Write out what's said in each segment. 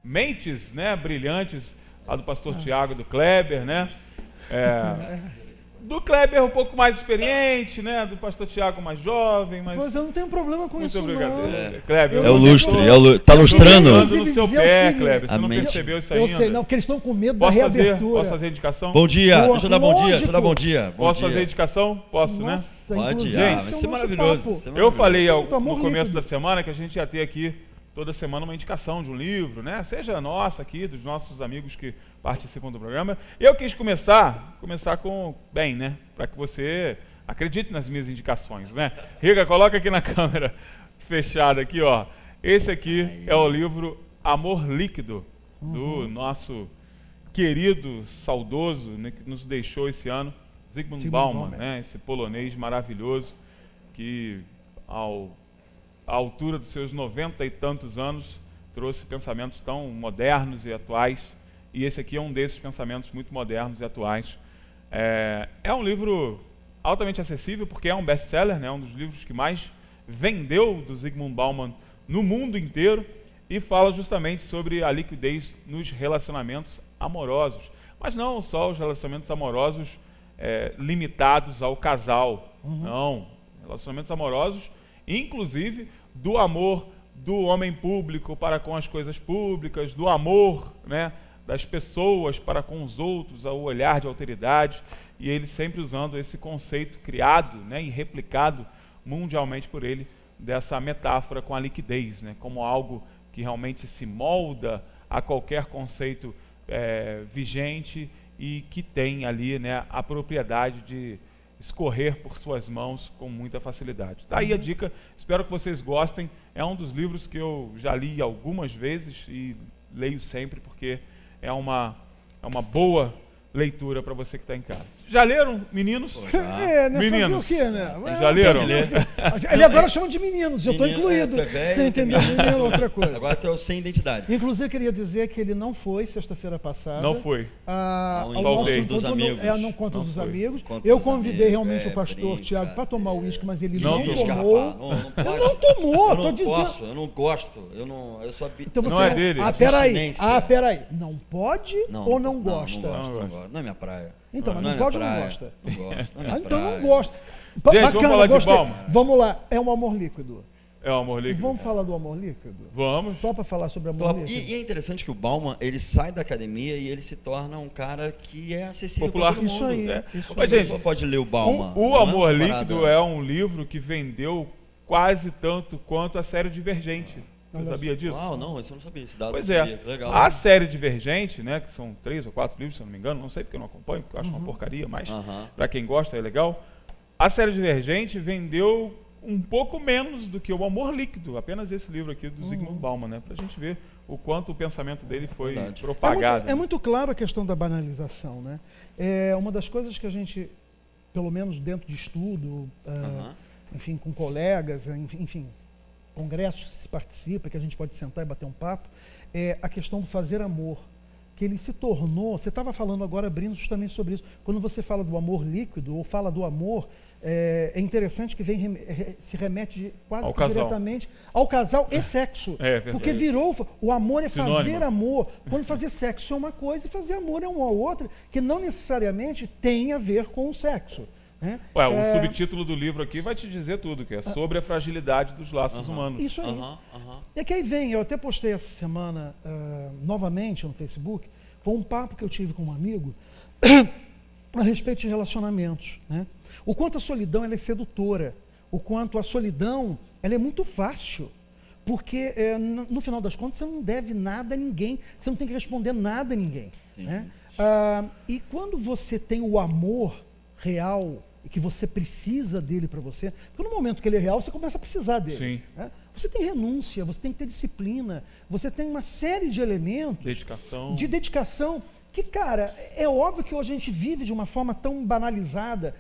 Mentes, né, brilhantes, a do pastor Tiago, do Kleber, né? Do Kleber um pouco mais experiente, né? Do pastor Tiago mais jovem, mas... Pois eu não tenho problema com isso, não. Kleber, é o lustre, tá lustrando? No seu pé, Kleber, você não percebeu isso ainda? Eu sei, não, porque eles estão com medo da reabertura. Posso fazer indicação? Bom dia, deixa eu dar bom dia, Posso fazer indicação? Posso, nossa, né? Pode, gente, vai ser maravilhoso. Eu falei no começo da semana que a gente ia ter aqui toda semana uma indicação de um livro, né? Seja nossa aqui, dos nossos amigos que participam do programa. Eu quis começar com bem, né? Para que você acredite nas minhas indicações, né? Riga, coloca aqui na câmera fechada aqui, ó. Esse aqui é o livro Amor Líquido, do nosso querido, saudoso, né, que nos deixou esse ano, Zygmunt Bauman, né? Esse polonês maravilhoso que à altura dos seus 90 e tantos anos, trouxe pensamentos tão modernos e atuais, e esse aqui é um desses pensamentos muito modernos e atuais. É um livro altamente acessível, porque é um best-seller, né? Um dos livros que mais vendeu do Zygmunt Bauman no mundo inteiro, e fala justamente sobre a liquidez nos relacionamentos amorosos, mas não só os relacionamentos amorosos limitados ao casal, não, relacionamentos amorosos inclusive do amor do homem público para com as coisas públicas, do amor, né, das pessoas para com os outros, ao olhar de alteridade, e ele sempre usando esse conceito criado, né, e replicado mundialmente por ele, dessa metáfora com a liquidez, né, como algo que realmente se molda a qualquer conceito vigente e que tem ali, né, a propriedade de escorrer por suas mãos com muita facilidade. Daí a dica, espero que vocês gostem. É um dos livros que eu já li algumas vezes e leio sempre, porque é uma boa leitura para você que está em casa. Já leram, meninos? Né? Meninos. Fazer o quê, né? Já leram? Ele agora chama de meninos, eu estou incluído. Você entendeu? Menino é outra coisa. Agora estou sem identidade. Inclusive, eu queria dizer que ele não foi sexta-feira passada. Não foi. Ao nosso encontro no Encontro dos Amigos. Eu convidei realmente o pastor Tiago para tomar o uísque, mas ele não tomou. Não tomou, estou dizendo. Eu não gosto. Eu só... Então você não é dele. Peraí. Não pode ou não gosta? Não é minha praia. Então, mas não pode ou não gosta? Não gosto. Então não gosta. Gente, bacana, vamos falar de Bauman. Vamos lá, é um amor líquido. É o amor líquido. Vamos falar do amor líquido? Vamos. Só para falar sobre amor líquido. E é interessante que o Bauman, ele sai da academia e ele se torna um cara que é acessível popular. para todo mundo. Isso aí. Mas, gente, você pode ler o Bauman. O Amor Líquido é um livro que vendeu quase tanto quanto a série Divergente. Você sabia disso? Não, isso eu não sabia. Esse dado Pois eu não sabia. Legal. A série Divergente, né, que são 3 ou 4 livros, se eu não me engano, não sei porque eu não acompanho, porque eu acho uma porcaria, mas para quem gosta é legal. A série Divergente vendeu um pouco menos do que o Amor Líquido, apenas esse livro aqui do Zygmunt Bauman, né, pra gente ver o quanto o pensamento dele foi propagado. É muito claro a questão da banalização, né? É uma das coisas que a gente, pelo menos dentro de estudo, enfim, com colegas, enfim, congressos que se participa, que a gente pode sentar e bater um papo, é a questão do fazer amor, que ele se tornou, você estava falando agora, abrindo justamente sobre isso, quando você fala do amor líquido, ou fala do amor, é interessante que se remete quase que diretamente ao casal e sexo, porque virou, o amor é fazer amor, quando fazer sexo é uma coisa e fazer amor é uma outra, que não necessariamente tem a ver com o sexo. O subtítulo do livro aqui vai te dizer tudo, que é sobre a fragilidade dos laços humanos. Isso aí. E que aí vem, eu até postei essa semana novamente no Facebook, foi um papo que eu tive com um amigo a respeito de relacionamentos, né? O quanto a solidão ela é sedutora, o quanto a solidão ela é muito fácil, porque no final das contas você não deve nada a ninguém, você não tem que responder nada a ninguém, né? E quando você tem o amor real e que você precisa dele para você, porque no momento que ele é real, você começa a precisar dele. Né? Você tem renúncia, você tem que ter disciplina, você tem uma série de elementos de dedicação, que, cara, é óbvio que hoje a gente vive de uma forma tão banalizada,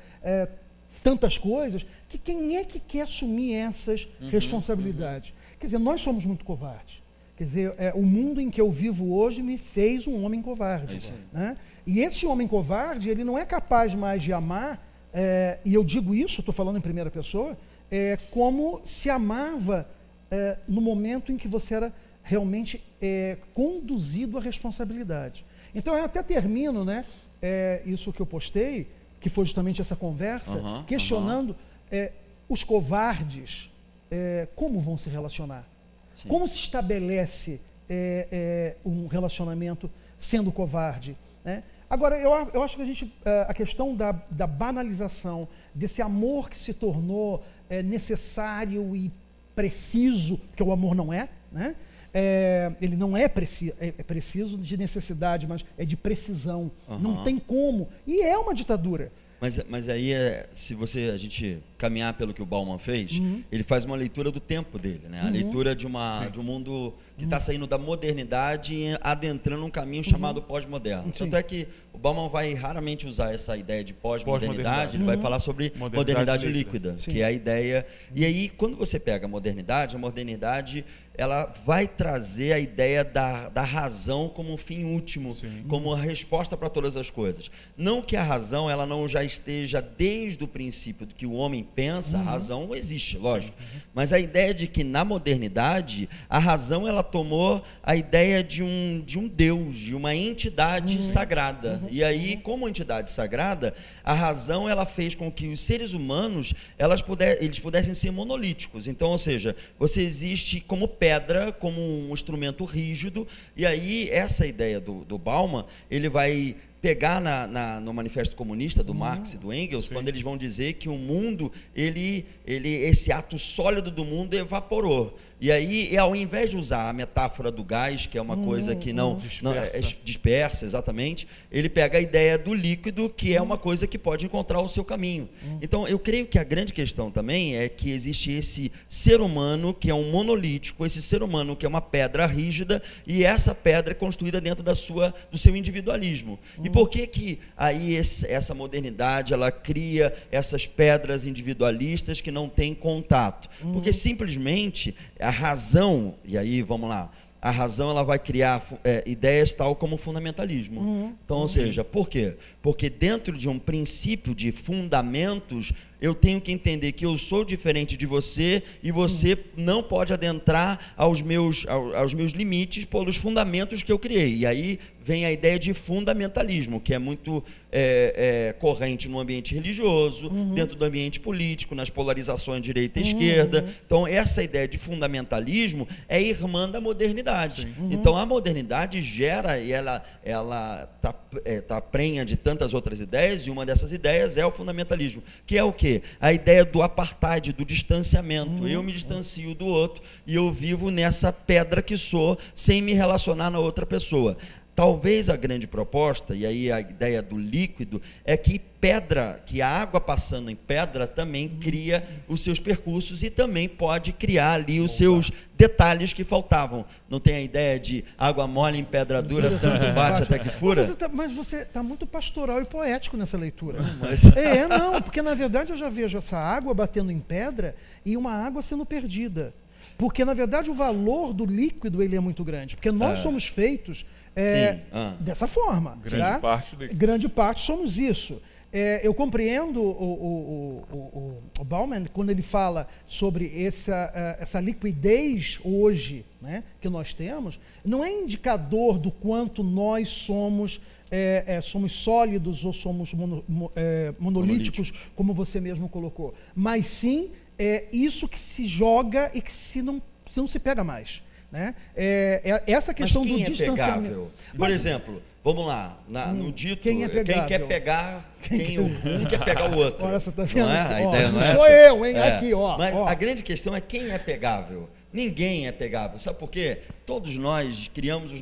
tantas coisas, que quem é que quer assumir essas responsabilidades? Quer dizer, nós somos muito covardes. Quer dizer, o mundo em que eu vivo hoje me fez um homem covarde. Né? E esse homem covarde, ele não é capaz mais de amar e eu digo isso, estou falando em primeira pessoa, como se amava no momento em que você era realmente conduzido à responsabilidade. Então eu até termino, né, isso que eu postei, que foi justamente essa conversa, questionando os covardes, como vão se relacionar? Sim. Como se estabelece um relacionamento sendo covarde, né? Agora, eu acho que a questão da banalização, desse amor que se tornou necessário e preciso, porque o amor não é, né? Ele não é preciso de necessidade, mas é de precisão. Não tem como. E é uma ditadura. Mas aí, se a gente caminhar pelo que o Bauman fez, ele faz uma leitura do tempo dele, né? A leitura de um mundo que está saindo da modernidade e adentrando um caminho chamado pós-moderno. Tanto é que o Bauman vai raramente usar essa ideia de pós-modernidade, ele vai falar sobre modernidade líquida, que é a ideia. E aí, quando você pega a modernidade ela vai trazer a ideia da razão como um fim último, como a resposta para todas as coisas. Não que a razão ela não já esteja desde o princípio do que o homem pensa, a razão existe, lógico. Mas a ideia de que na modernidade a razão ela tomou a ideia de um Deus, de uma entidade sagrada. E aí, como entidade sagrada, a razão ela fez com que os seres humanos eles pudessem ser monolíticos. Então, ou seja, você existe como pedra, como um instrumento rígido, e aí essa ideia do Bauman, ele vai pegar no Manifesto Comunista do Marx e do Engels, quando eles vão dizer que o mundo, esse ato sólido do mundo evaporou. E aí, ao invés de usar a metáfora do gás, que é uma coisa que não dispersa, exatamente, ele pega a ideia do líquido, que é uma coisa que pode encontrar o seu caminho. Então, eu creio que a grande questão também é que existe esse ser humano que é um monolítico, esse ser humano que é uma pedra rígida, e essa pedra é construída dentro do seu individualismo. E por que aí essa modernidade, ela cria essas pedras individualistas que não têm contato? Porque simplesmente a razão, e aí vamos lá, a razão ela vai criar ideias tal como fundamentalismo. Então, ou seja, por quê? Porque dentro de um princípio de fundamentos, eu tenho que entender que eu sou diferente de você e você não pode adentrar aos meus limites pelos fundamentos que eu criei. E aí vem a ideia de fundamentalismo, que é muito corrente no ambiente religioso, dentro do ambiente político, nas polarizações direita e esquerda. Então, essa ideia de fundamentalismo é irmã da modernidade. Então, a modernidade gera, e ela tá prenha de tantas outras ideias, e uma dessas ideias é o fundamentalismo, que é o quê? A ideia do apartheid, do distanciamento. Eu me distancio do outro e eu vivo nessa pedra que sou, sem me relacionar na outra pessoa. Talvez a grande proposta, e aí a ideia do líquido, é que a água passando em pedra também cria os seus percursos e também pode criar ali os seus detalhes que faltavam. Não tem a ideia de água mole em pedra dura, tanto bate até que fura? Mas você está muito pastoral e poético nessa leitura. Mas... não, porque na verdade eu já vejo essa água batendo em pedra e uma água sendo perdida. Porque na verdade o valor do líquido ele é muito grande, porque nós somos feitos dessa forma. Grande parte somos isso. Eu compreendo o Bauman quando ele fala sobre essa liquidez hoje, né, que nós temos, não é indicador do quanto nós somos sólidos ou somos monolíticos, como você mesmo colocou, mas sim isso que se joga e que não se pega mais. Né? Essa questão do distanciamento. Por exemplo, vamos lá, no dito, quem quer pegar um quer pegar o outro. Olha, você tá vendo? Não é? A ideia não é sou essa? eu, hein? Aqui, ó. Mas a grande questão é quem é pegável. Ninguém é pegável. Sabe por quê? Todos nós criamos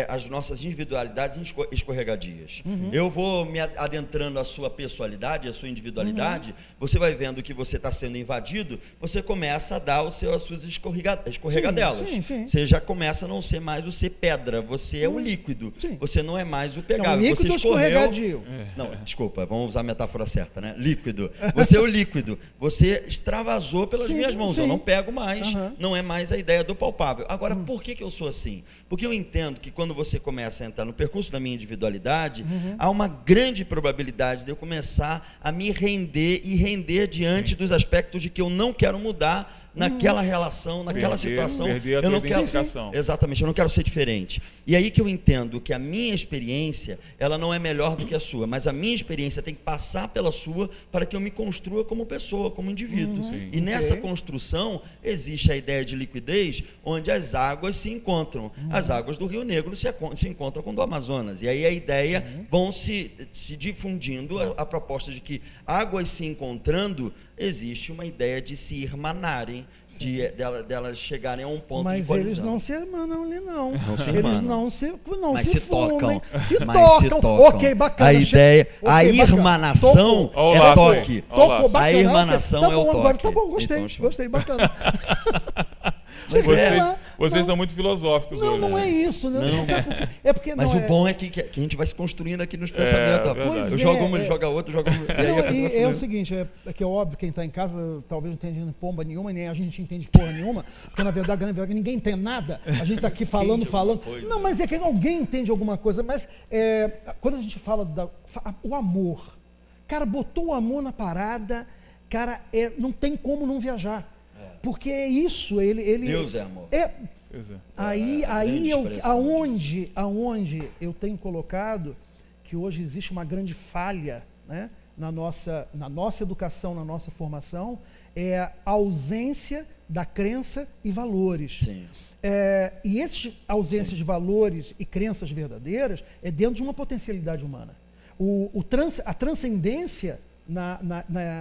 as nossas individualidades escorregadias. Eu vou me adentrando a sua pessoalidade, a sua individualidade, você vai vendo que você está sendo invadido, você começa a dar as suas escorregadelas. Sim. Você já começa a não ser mais o ser pedra, você é o líquido. Você não é mais o pegável. Não, líquido você escorreu... escorregadio. Não, desculpa, vamos usar a metáfora certa, né? Líquido. Você é o líquido. Você extravasou pelas minhas mãos. Eu não pego mais. Não é mais a ideia do palpável. Agora, por que eu sou assim? Porque eu entendo que quando você começa a entrar no percurso da minha individualidade, há uma grande probabilidade de eu começar a me render e render diante dos aspectos de que eu não quero mudar naquela relação, naquela situação. Perder a eu não quero identificação. Exatamente, eu não quero ser diferente. E aí que eu entendo que a minha experiência, ela não é melhor do que a sua, mas a minha experiência tem que passar pela sua para que eu me construa como pessoa, como indivíduo. E nessa construção existe a ideia de liquidez, onde as águas se encontram. As águas do Rio Negro se encontram com do Amazonas. E aí a ideia vão se difundindo a proposta de que águas se encontrando, existe uma ideia de se irmanarem, delas chegarem a um ponto mas de colisão. Eles não se irmanam ali, não. Não se eles irmanam. não se fundem. Se tocam. Ok, bacana. A ideia, a okay, irmanação é toque. Tocou, bacana. A irmanação tá bom, é o toque. Agora, tá bom, gostei, Então, gostei, bacana. Vocês estão muito filosóficos hoje. Não é isso. Não. É porque mas não o bom é que a gente vai se construindo aqui nos pensamentos. Eu jogo um, ele joga outro, joga um. É o seguinte, é que é óbvio, quem está em casa talvez não tenha pomba nenhuma, nem a gente entende porra nenhuma, porque na verdade ninguém entende nada. A gente está aqui falando. Não, mas é que alguém entende alguma coisa. Mas quando a gente fala o amor, cara, botou o amor na parada, cara, não tem como não viajar. Porque é isso, Deus é amor. Aonde eu tenho colocado que hoje existe uma grande falha, né, na nossa educação, na nossa formação, é a ausência da crença e valores. Sim. E essa ausência de valores e crenças verdadeiras é dentro de uma potencialidade humana. A transcendência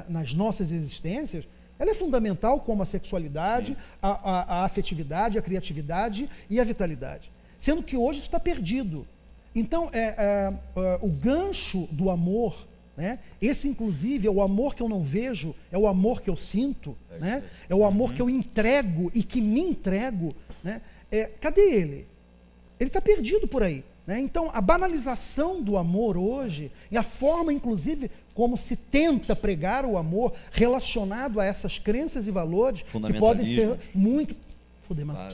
nas nossas existências, ela é fundamental, como a sexualidade, a afetividade, a criatividade e a vitalidade. Sendo que hoje está perdido. Então, o gancho do amor, né? Esse, inclusive, é o amor que eu não vejo, é o amor que eu sinto, né? É o amor que eu entrego e que me entrego. Né? Cadê ele? Ele está perdido por aí. Né? Então, a banalização do amor hoje, e a forma, inclusive, como se tenta pregar o amor relacionado a essas crenças e valores, que podem ser muito,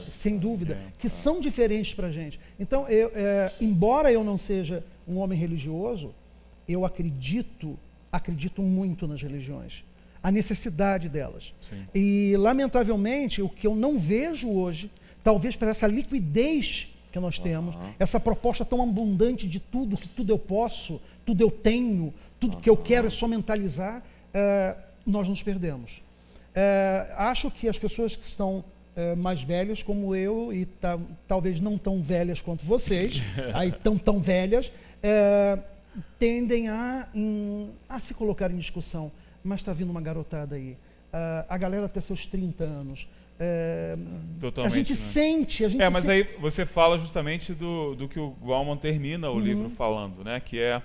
sem dúvida, que são diferentes para a gente. Então, embora eu não seja um homem religioso, eu acredito muito nas religiões, a necessidade delas. Sim. E, lamentavelmente, o que eu não vejo hoje, talvez por essa liquidez que nós temos, essa proposta tão abundante de tudo, que tudo eu posso, tudo eu tenho, tudo que eu quero é só mentalizar, nós nos perdemos. Acho que as pessoas que estão mais velhas como eu, e talvez não tão velhas quanto vocês, aí tão velhas, tendem a se colocar em discussão. Mas está vindo uma garotada aí, a galera até seus 30 anos, a gente sente, mas aí você fala justamente do que o Bauman termina o livro falando, né? Que é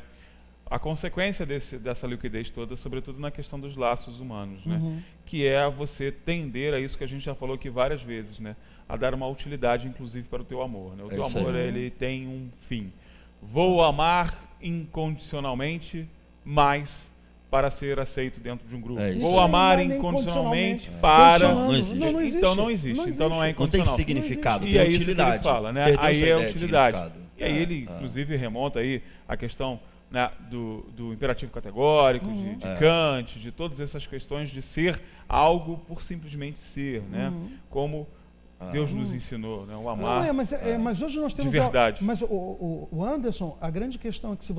a consequência dessa liquidez toda, sobretudo na questão dos laços humanos, né? Que é você tender a isso que a gente já falou aqui várias vezes, né? A dar uma utilidade, inclusive, para o teu amor, né? O teu amor, ele tem um fim. Vou amar incondicionalmente, mas para ser aceito dentro de um grupo. Vou amar incondicionalmente para... Não existe. Então não existe. Então não é incondicional. Não tem significado, e tem utilidade. Isso que ele fala, né? Aí é utilidade. E aí ele, É. inclusive, remonta aí a questão, né, do imperativo categórico, de Kant, de todas essas questões de ser algo por simplesmente ser, né? Como Deus nos ensinou, né? O amar. Mas hoje nós temos... De verdade. Mas o Anderson, a grande questão é que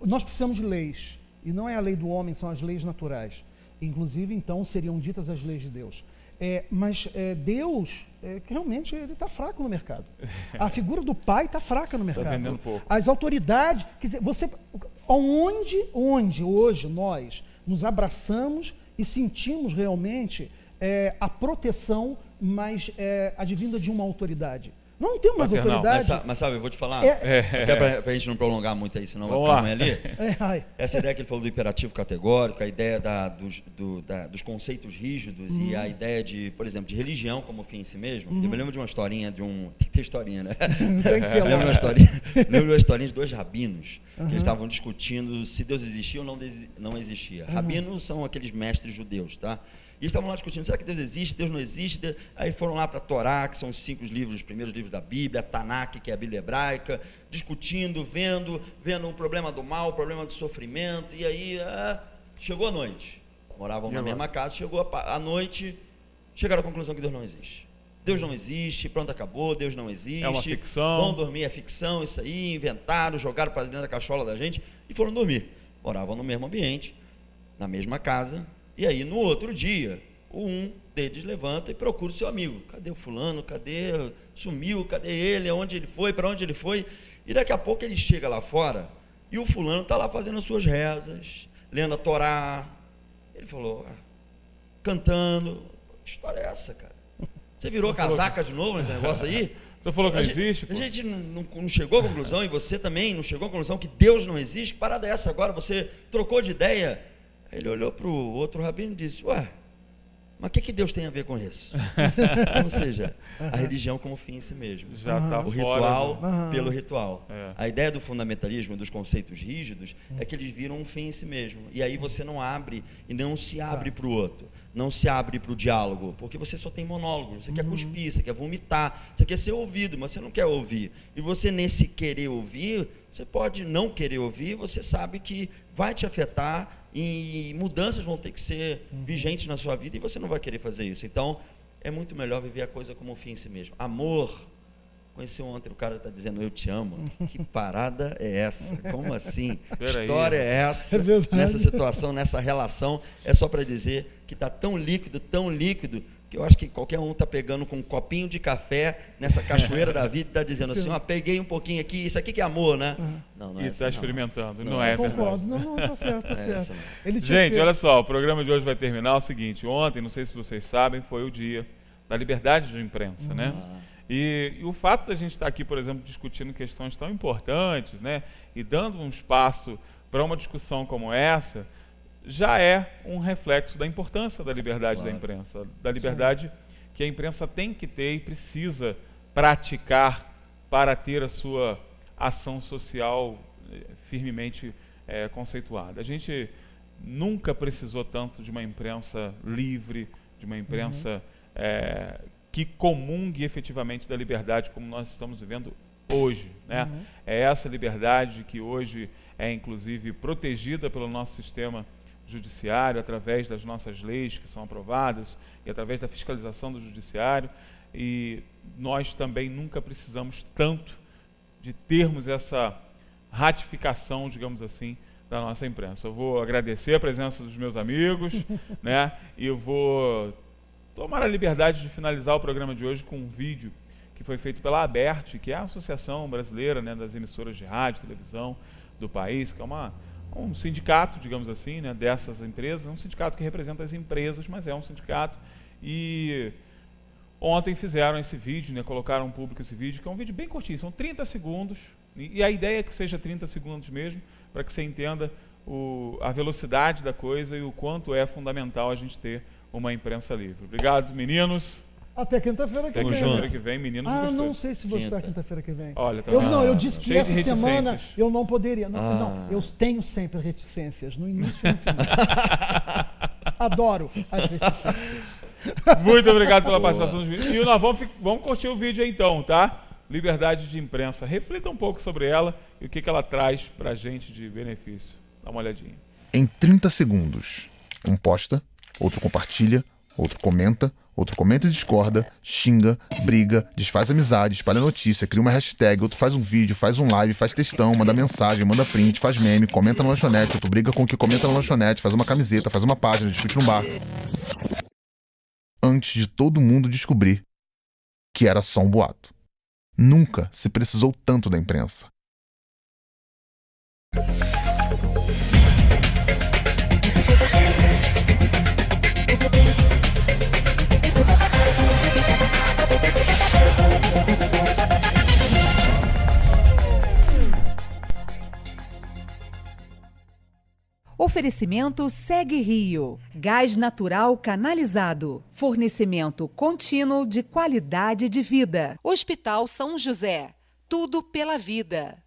nós precisamos de leis. E não é a lei do homem, são as leis naturais. Inclusive, então, seriam ditas as leis de Deus. Mas Deus, realmente, ele está fraco no mercado. A figura do pai está fraca no mercado. Está vendendo pouco. As autoridades... Quer dizer, onde hoje nós nos abraçamos e sentimos realmente a proteção, mas advinda de uma autoridade? Não tem mais autoridade. Mas sabe, eu vou te falar, até para a gente não prolongar muito aí, senão vai ficar amanhã ali. Essa ideia que ele falou do imperativo categórico, a ideia dos conceitos rígidos e a ideia de, por exemplo, de religião como fim em si mesmo. Eu me lembro de uma historinha Tem que ter historinha, né? Tem que ter lembro de uma historinha de dois rabinos que eles estavam discutindo se Deus existia ou não existia. Rabinos são aqueles mestres judeus, tá? E estavam lá discutindo, será que Deus existe? Deus não existe? Aí foram lá para a Torá, que são os 5 livros, os primeiros livros da Bíblia, a Tanakh, que é a Bíblia hebraica, discutindo, vendo o problema do mal, o problema do sofrimento, e aí chegou a noite. Moravam na mesma casa, chegou a noite, chegaram à conclusão que Deus não existe. Deus não existe, pronto, acabou, Deus não existe. É uma ficção. Vão dormir, é ficção, isso aí, inventaram, jogaram para dentro da cachola da gente e foram dormir. Moravam no mesmo ambiente, na mesma casa, e aí no outro dia, um deles levanta e procura o seu amigo. Cadê o fulano? Cadê? Sumiu? Cadê ele? Aonde ele foi? Para onde ele foi? E daqui a pouco ele chega lá fora e o fulano está lá fazendo as suas rezas, lendo a Torá. Ele falou, cantando. Que história é essa, cara? Você virou casaca de novo nesse negócio aí? Você falou que não existe? A gente não chegou à conclusão, e você também não chegou à conclusão que Deus não existe? Que parada é essa agora? Você trocou de ideia? Ele olhou para o outro rabino e disse, ué, mas o que Deus tem a ver com isso? Ou seja, a religião como fim em si mesmo. Já está o fora. Ritual pelo ritual. É. A ideia do fundamentalismo, dos conceitos rígidos, é que eles viram um fim em si mesmo. E aí você não abre e não se abre para o outro. Não se abre para o diálogo, porque você só tem monólogo. Você quer cuspir, você quer vomitar, você quer ser ouvido, mas você não quer ouvir. E você, nesse querer ouvir, você pode não querer ouvir, você sabe que vai te afetar e mudanças vão ter que ser vigentes na sua vida e você não vai querer fazer isso. Então, é muito melhor viver a coisa como um fim em si mesmo. Amor. Conheci ontem, o cara está dizendo, eu te amo. Que parada é essa? Como assim? Que história é essa? Nessa situação, nessa relação, é só para dizer que está tão líquido, que eu acho que qualquer um está pegando com um copinho de café nessa cachoeira da vida e está dizendo assim, peguei um pouquinho aqui, isso aqui que é amor, né? Não e está experimentando, não é verdade. Concordo, não, tá certo, tá certo. Gente, olha só, o programa de hoje vai terminar o seguinte, ontem, não sei se vocês sabem, foi o dia da liberdade de imprensa, né? E o fato da gente estar aqui, por exemplo, discutindo questões tão importantes, né, e dando um espaço para uma discussão como essa, já é um reflexo da importância da liberdade da imprensa, da liberdade que a imprensa tem que ter e precisa praticar para ter a sua ação social firmemente conceituada. A gente nunca precisou tanto de uma imprensa livre, de uma imprensa que comungue efetivamente da liberdade como nós estamos vivendo hoje, né? É essa liberdade que hoje é inclusive protegida pelo nosso sistema judiciário, através das nossas leis que são aprovadas e através da fiscalização do judiciário, e nós também nunca precisamos tanto de termos essa ratificação, digamos assim, da nossa imprensa. Eu vou agradecer a presença dos meus amigos, né? E eu vou tomar a liberdade de finalizar o programa de hoje com um vídeo que foi feito pela ABERT, que é a Associação Brasileira, né, das Emissoras de Rádio e Televisão do país, que é um sindicato, digamos assim, né, dessas empresas, um sindicato que representa as empresas, mas é um sindicato. E ontem fizeram esse vídeo, né, colocaram público esse vídeo, que é um vídeo bem curtinho, são 30 segundos, e a ideia é que seja 30 segundos mesmo, para que você entenda a velocidade da coisa e o quanto é fundamental a gente ter uma imprensa livre. Obrigado, meninos. Até quinta-feira que vem. Até quinta-feira que vem, meninos. Não sei se vou estar quinta-feira que vem. Olha, tá eu disse que essa semana eu não poderia. Não, eu tenho sempre reticências, no início e no final. Adoro as reticências. Muito obrigado pela participação dos meninos. E nós vamos curtir o vídeo aí então, tá? Liberdade de imprensa. Reflita um pouco sobre ela e o que ela traz pra gente de benefício. Dá uma olhadinha. Em 30 segundos, um posta, outro compartilha, outro comenta e discorda, xinga, briga, desfaz amizade, espalha notícia, cria uma hashtag, outro faz um vídeo, faz um live, faz textão, manda mensagem, manda print, faz meme, comenta na lanchonete, outro briga com o que comenta na lanchonete, faz uma camiseta, faz uma página, discute no bar. Antes de todo mundo descobrir que era só um boato. Nunca se precisou tanto da imprensa. Oferecimento Segue Rio. Gás natural canalizado. Fornecimento contínuo de qualidade de vida. Hospital São José. Tudo pela vida.